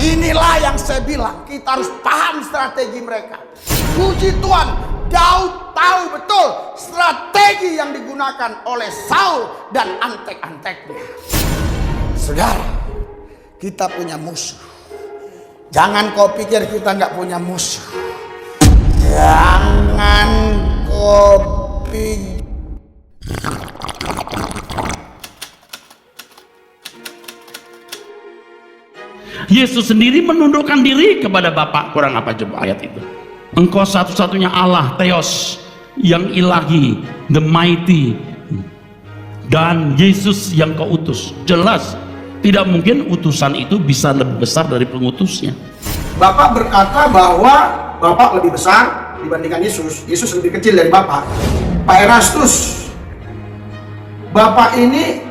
Inilah yang saya bilang, kita harus paham strategi mereka. Puji Tuhan, Daud tahu betul strategi yang digunakan oleh Saul dan antek-anteknya. Saudara, kita punya musuh. Jangan kau pikir kita nggak punya musuh. Jangan kau pikir. Yesus sendiri menundukkan diri kepada Bapa. Kurang apa coba ayat itu? Engkau satu-satunya Allah, Theos, yang ilahi, the mighty, dan Yesus yang kau utus. Jelas tidak mungkin utusan itu bisa lebih besar dari pengutusnya. Bapak berkata bahwa Bapak lebih besar dibandingkan Yesus. Yesus lebih kecil dari Bapak. Pak Erastus, Bapak ini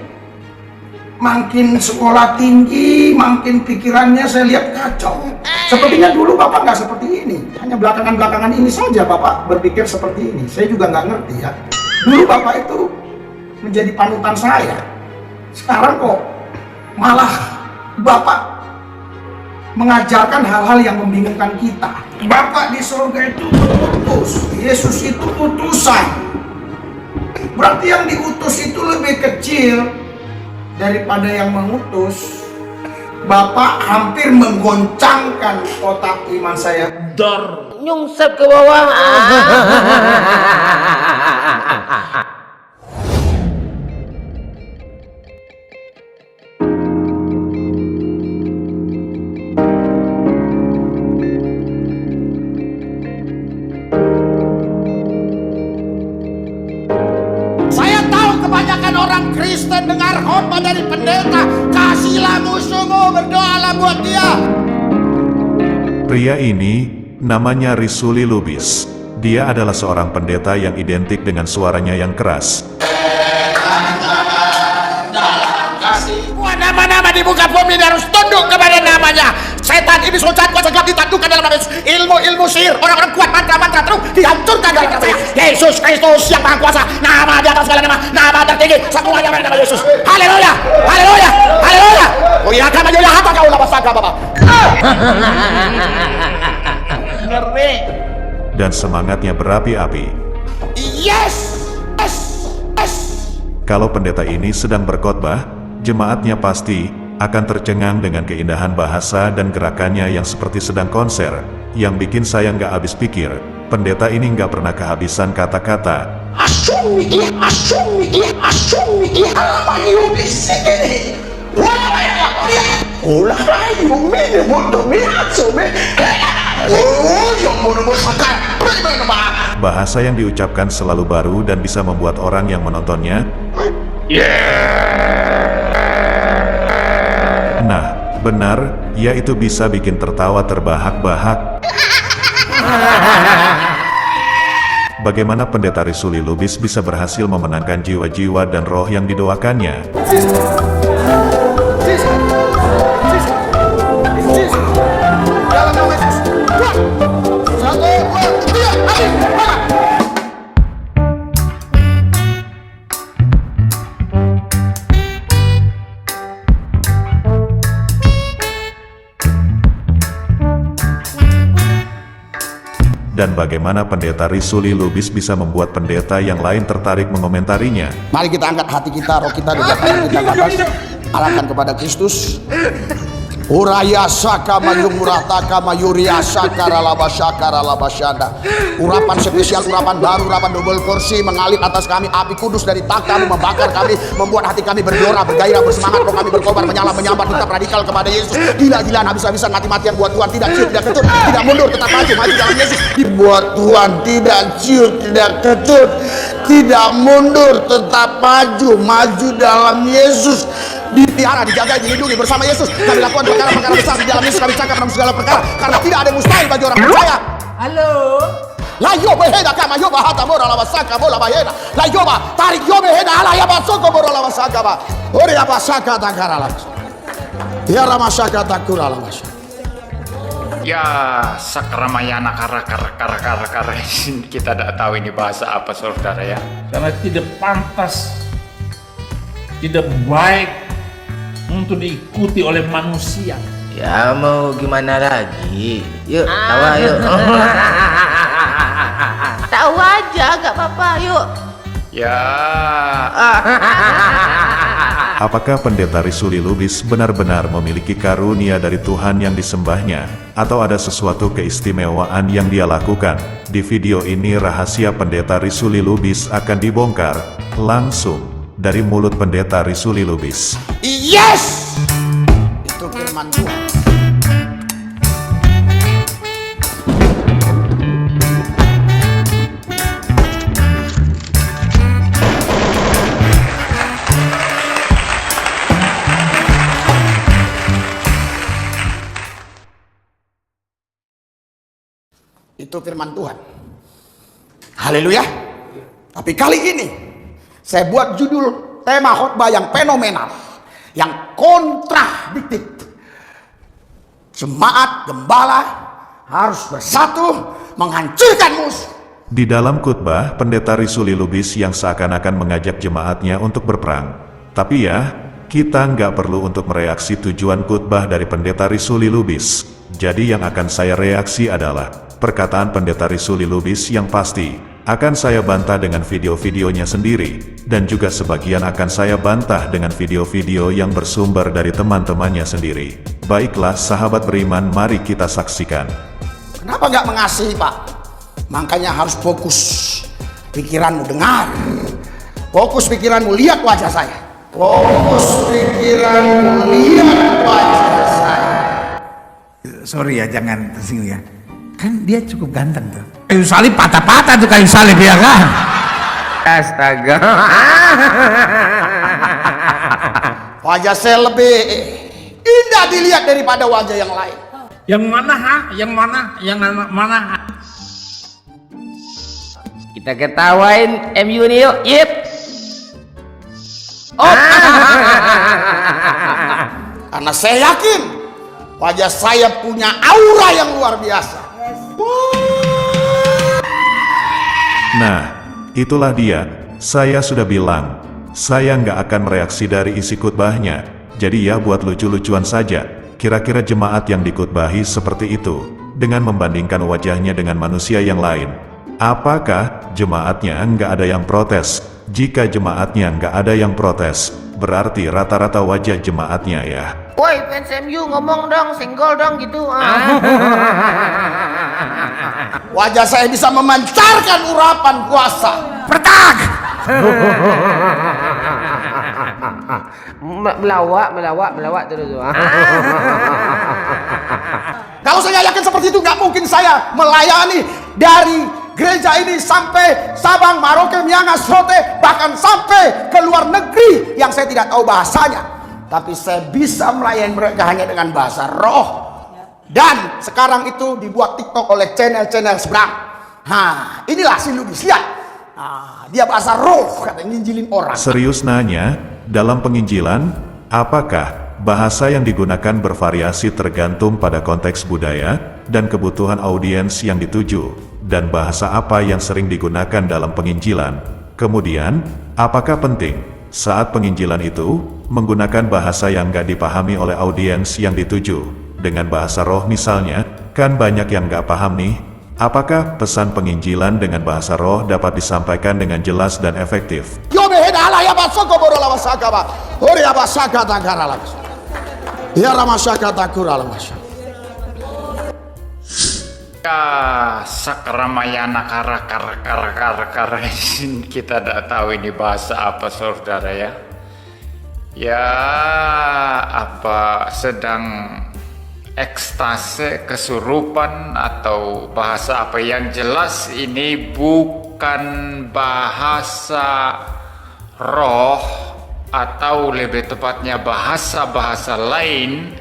makin sekolah tinggi, makin pikirannya saya lihat kacau. Sepertinya dulu Bapak nggak seperti ini. Hanya belakangan-belakangan ini saja Bapak berpikir seperti ini. Saya juga nggak ngerti ya. Dulu Bapak itu menjadi panutan saya. Sekarang kok malah Bapak mengajarkan hal-hal yang membingungkan kita. Bapak di surga itu utus. Yesus itu utusan. Berarti yang diutus itu lebih kecil daripada yang mengutus. Bapak hampir menggoncangkan kotak iman saya. Dor nyungsep ke bawah. Saya tahu kebanyakan orang Kristen dengar khotbah dari pendeta, kasihlah musuhmu, berdoalah buat dia. Pria ini namanya Risuli Lubis. Dia adalah seorang pendeta yang identik dengan suaranya yang keras. Semua nama-nama di muka bumi harus tunduk kepada namanya. Setan ini sudah segala ditandukkan dalam nama Yesus. Ilmu sihir, orang-orang kuat mantra-mantra terus dihancurkan dalam nama Yesus Kristus yang Maha Kuasa. Nama di atas segala nama, nama tertinggi, semuanya dalam nama Yesus. Haleluya, haleluya, haleluya. Oh iya, kami juga apa kau lapas saga Bapak. Ngeri. Dan semangatnya berapi-api. Yes, yes, yes. Kalau pendeta ini sedang berkhotbah, jemaatnya pasti akan tercengang dengan keindahan bahasa dan gerakannya yang seperti sedang konser. Yang bikin saya nggak habis pikir, pendeta ini nggak pernah kehabisan kata-kata. Bahasa yang diucapkan selalu baru dan bisa membuat orang yang menontonnya nah, benar, yaitu bisa bikin tertawa terbahak-bahak. Bagaimana pendeta Risuli Lubis bisa berhasil memenangkan jiwa-jiwa dan roh yang didoakannya? Dan bagaimana pendeta Risuli Lubis bisa membuat pendeta yang lain tertarik mengomentarinya? Mari kita angkat hati kita, roh kita, di belakang kita ke atas, arahkan kepada Kristus. Uraya saka mayung murataka mayuria sakara labasakara labasada. Urapan spesial, urapan baru, urapan double porsi mengalir atas kami, api kudus dari takhtamu membakar kami, membuat hati kami bergelora, bergairah, bersemangat, roh kami berkobar, menyala, menyambar, tetap radikal kepada Yesus. Gila-gilaan, habis-habisan, mati-matian buat Tuhan, tidak ciut, tidak ketut, tidak mundur, tetap maju, maju dalam Yesus. Buat Tuhan, tidak ciut, tidak ketut, tidak mundur, tetap maju, maju dalam Yesus. Dipelihara, dijaga, dilindungi bersama Yesus. Kami lakukan perkara-perkara besar di dalam Yesus. Kami cakap dalam segala perkara, karena tidak ada yang mustahil bagi orang percaya. Halo. Layo beheda kama yoba hata mora la basaka bola bahena. Layoba tarik yobe heda ala ya basoko mora la basaka ba. Ore ya basaka takara la. Ya ramasaka takura la mas. Ya, Sakramayana kara kita tidak tahu ini bahasa apa saudara ya. Karena tidak pantas, tidak baik untuk diikuti oleh manusia. Ya mau gimana lagi? Yuk, tawa yuk. Tahu aja, gak apa-apa, yuk. Ya, Apakah pendeta Risuli Lubis benar-benar memiliki karunia dari Tuhan yang disembahnya, atau ada sesuatu keistimewaan yang dia lakukan? Di video ini rahasia pendeta Risuli Lubis akan dibongkar langsung dari mulut pendeta Risuli Lubis. Yes! Itu firman Tuhan. Itu firman Tuhan. Haleluya. Tapi kali ini saya buat judul tema khotbah yang fenomenal, yang kontradiktif. Jemaat gembala harus bersatu menghancurkan musuh. Di dalam khotbah, pendeta Risuli Lubis yang seakan-akan mengajak jemaatnya untuk berperang. Tapi ya, kita nggak perlu untuk mereaksi tujuan khotbah dari pendeta Risuli Lubis. Jadi yang akan saya reaksi adalah perkataan pendeta Risuli Lubis yang pasti akan saya bantah dengan video-videonya sendiri, dan juga sebagian akan saya bantah dengan video-video yang bersumber dari teman-temannya sendiri. Baiklah sahabat beriman, mari kita saksikan. Kenapa nggak mengasihi, Pak? Makanya harus fokus pikiranmu, dengar. Fokus pikiranmu, lihat wajah saya. Fokus pikiranmu, lihat wajah saya. Sorry ya, jangan tersinggung ya. Kan dia cukup ganteng tuh. Kayu salib patah-patah tuh kayu salib ya kan? Astaga. Wajah saya lebih indah dilihat daripada wajah yang lain. Yang mana ha? Yang mana? Yang mana? Kita ketawain MU nih yuk. Yip. Karena saya yakin wajah saya punya aura yang luar biasa. Nah, itulah dia. Saya sudah bilang, saya nggak akan mereaksi dari isi khotbahnya. Jadi ya buat lucu-lucuan saja. Kira-kira jemaat yang dikhotbahi seperti itu, dengan membandingkan wajahnya dengan manusia yang lain. Apakah jemaatnya nggak ada yang protes? Jika jemaatnya nggak ada yang protes, berarti rata-rata wajah jemaatnya ya. Woi, fans MU ngomong dong, senggol dong gitu. Wajah saya bisa memancarkan urapan kuasa. Pertak! Melawak terus. Kalau saya yakin seperti itu, nggak mungkin saya melayani dari gereja ini sampai Sabang, Merauke, Miangas, Rote, bahkan sampai ke luar negeri yang saya tidak tahu bahasanya. Tapi saya bisa melayani mereka hanya dengan bahasa roh. Dan sekarang itu dibuat TikTok oleh channel-channel seberang. Nah, inilah si Lubis, lihat. Nah, dia bahasa roh, kata nginjilin orang. Serius nanya, dalam penginjilan, apakah bahasa yang digunakan bervariasi tergantung pada konteks budaya dan kebutuhan audiens yang dituju, dan bahasa apa yang sering digunakan dalam penginjilan? Kemudian, apakah penting saat penginjilan itu menggunakan bahasa yang nggak dipahami oleh audiens yang dituju? Dengan bahasa roh misalnya, kan banyak yang nggak paham nih. Apakah pesan penginjilan dengan bahasa roh dapat disampaikan dengan jelas dan efektif? ya Sakramayana kara kita tidak tahu ini bahasa apa saudara ya. Ya apa sedang ekstase, kesurupan, atau bahasa apa yang jelas ini bukan bahasa roh, atau lebih tepatnya bahasa-bahasa lain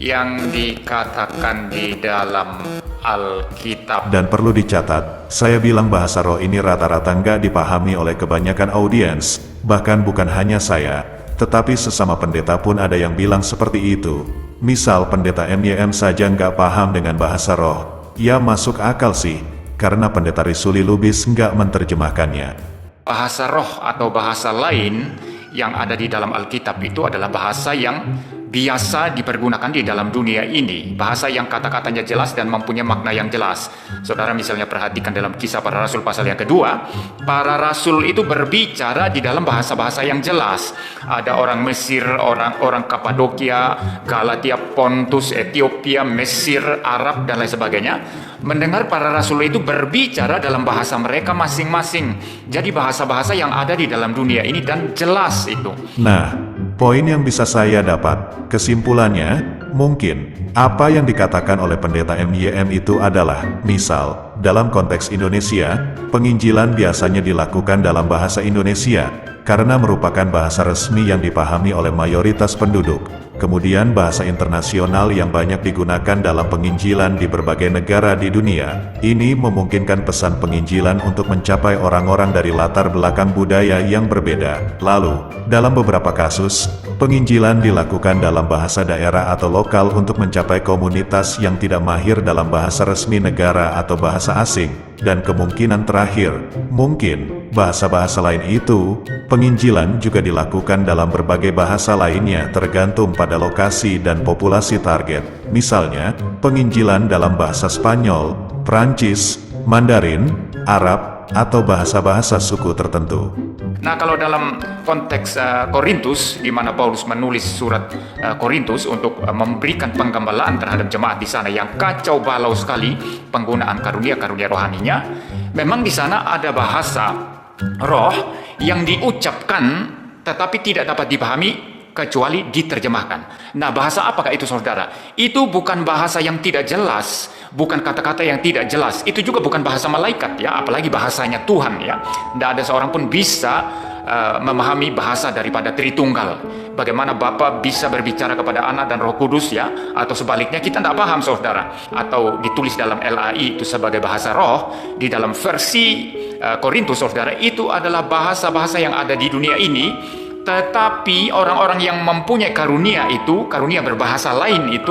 yang dikatakan di dalam Alkitab. Dan perlu dicatat, saya bilang bahasa roh ini rata-rata nggak dipahami oleh kebanyakan audiens, bahkan bukan hanya saya, tetapi sesama pendeta pun ada yang bilang seperti itu. Misal pendeta MYM saja nggak paham dengan bahasa roh. Ya masuk akal sih, karena pendeta Risuli Lubis nggak menerjemahkannya. Bahasa roh atau bahasa lain yang ada di dalam Alkitab itu adalah bahasa yang biasa dipergunakan di dalam dunia ini, bahasa yang kata-katanya jelas dan mempunyai makna yang jelas. Saudara misalnya perhatikan dalam Kisah Para Rasul pasal yang kedua, para rasul itu berbicara di dalam bahasa-bahasa yang jelas. Ada orang Mesir, orang Kapadokia, Galatia, Pontus, Ethiopia, Mesir, Arab, dan lain sebagainya. Mendengar para rasul itu berbicara dalam bahasa mereka masing-masing. Jadi bahasa-bahasa yang ada di dalam dunia ini dan jelas itu. Nah, poin yang bisa saya dapat, kesimpulannya, mungkin apa yang dikatakan oleh pendeta MYM itu adalah, misal, dalam konteks Indonesia, penginjilan biasanya dilakukan dalam bahasa Indonesia, karena merupakan bahasa resmi yang dipahami oleh mayoritas penduduk. Kemudian bahasa internasional yang banyak digunakan dalam penginjilan di berbagai negara di dunia. Ini memungkinkan pesan penginjilan untuk mencapai orang-orang dari latar belakang budaya yang berbeda. Lalu, dalam beberapa kasus, penginjilan dilakukan dalam bahasa daerah atau lokal untuk mencapai komunitas yang tidak mahir dalam bahasa resmi negara atau bahasa asing. Dan kemungkinan terakhir, mungkin bahasa-bahasa lain itu, penginjilan juga dilakukan dalam berbagai bahasa lainnya tergantung pada lokasi dan populasi target. Misalnya, penginjilan dalam bahasa Spanyol, Prancis, Mandarin, Arab, atau bahasa-bahasa suku tertentu. Nah, kalau dalam konteks Korintus, di mana Paulus menulis surat Korintus untuk memberikan penggembalaan terhadap jemaat di sana yang kacau balau sekali penggunaan karunia-karunia rohaninya, memang di sana ada bahasa roh yang diucapkan tetapi tidak dapat dipahami kecuali diterjemahkan. Nah, bahasa apakah itu, saudara? Itu bukan bahasa yang tidak jelas, bukan kata-kata yang tidak jelas. Itu juga bukan bahasa malaikat, ya, apalagi bahasanya Tuhan, ya. Tidak ada seorang pun bisa memahami bahasa daripada Tritunggal. Bagaimana Bapa bisa berbicara kepada Anak dan Roh Kudus, ya, atau sebaliknya, kita tidak paham, saudara. Atau ditulis dalam LAI itu sebagai bahasa roh, di dalam versi Korintus, saudara, itu adalah bahasa-bahasa yang ada di dunia ini. Tetapi orang-orang yang mempunyai karunia itu, karunia berbahasa lain itu,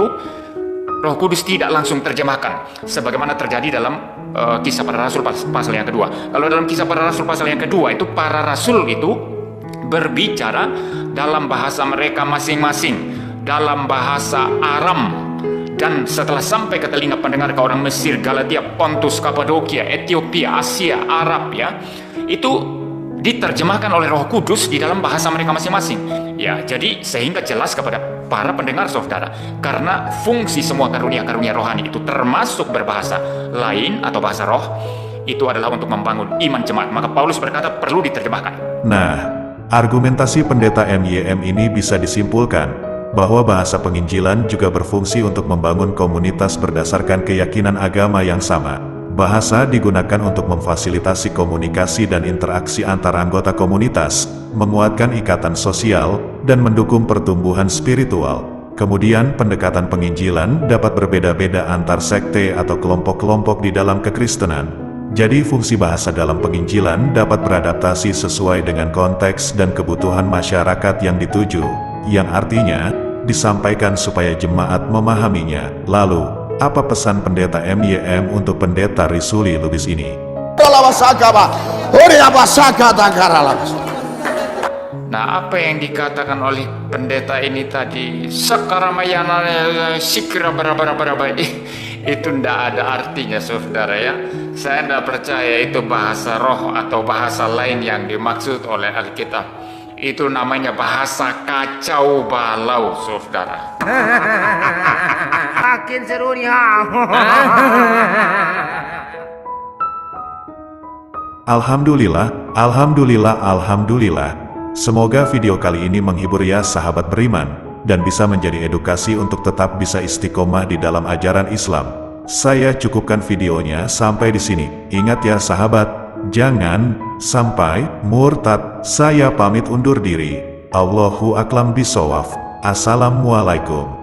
Roh Kudus tidak langsung terjemahkan, sebagaimana terjadi dalam Kisah Para Rasul pasal yang kedua. Kalau dalam Kisah Para Rasul pasal yang kedua itu, para rasul itu berbicara dalam bahasa mereka masing-masing, dalam bahasa Aram. Dan setelah sampai ke telinga pendengar ke orang Mesir, Galatia, Pontus, Kapadokia, Ethiopia, Asia, Arab, ya, itu diterjemahkan oleh Roh Kudus di dalam bahasa mereka masing-masing. Ya, jadi sehingga jelas kepada para pendengar, saudara, karena fungsi semua karunia-karunia rohani itu termasuk berbahasa lain atau bahasa roh, itu adalah untuk membangun iman jemaat. Maka Paulus berkata perlu diterjemahkan. Nah, argumentasi pendeta MYM ini bisa disimpulkan bahwa bahasa penginjilan juga berfungsi untuk membangun komunitas berdasarkan keyakinan agama yang sama. Bahasa digunakan untuk memfasilitasi komunikasi dan interaksi antar anggota komunitas, menguatkan ikatan sosial, dan mendukung pertumbuhan spiritual. Kemudian, pendekatan penginjilan dapat berbeda-beda antar sekte atau kelompok-kelompok di dalam kekristenan. Jadi, fungsi bahasa dalam penginjilan dapat beradaptasi sesuai dengan konteks dan kebutuhan masyarakat yang dituju, yang artinya disampaikan supaya jemaat memahaminya. Lalu, apa pesan pendeta MYM untuk pendeta Risuli Lubis ini? Nah, apa yang dikatakan oleh pendeta ini tadi, Sakaramayana Sikra Barabara, itu tidak ada artinya, saudara, ya. Saya tidak percaya itu bahasa roh atau bahasa lain yang dimaksud oleh Alkitab. Itu namanya bahasa kacau balau, saudara. Makin seru nih. Alhamdulillah, alhamdulillah, alhamdulillah. Semoga video kali ini menghibur ya sahabat beriman, dan bisa menjadi edukasi untuk tetap bisa istiqomah di dalam ajaran Islam. Saya cukupkan videonya sampai di sini. Ingat ya sahabat, jangan sampai murtad. Saya pamit undur diri. Allahu a'lam bishawab. Assalamualaikum.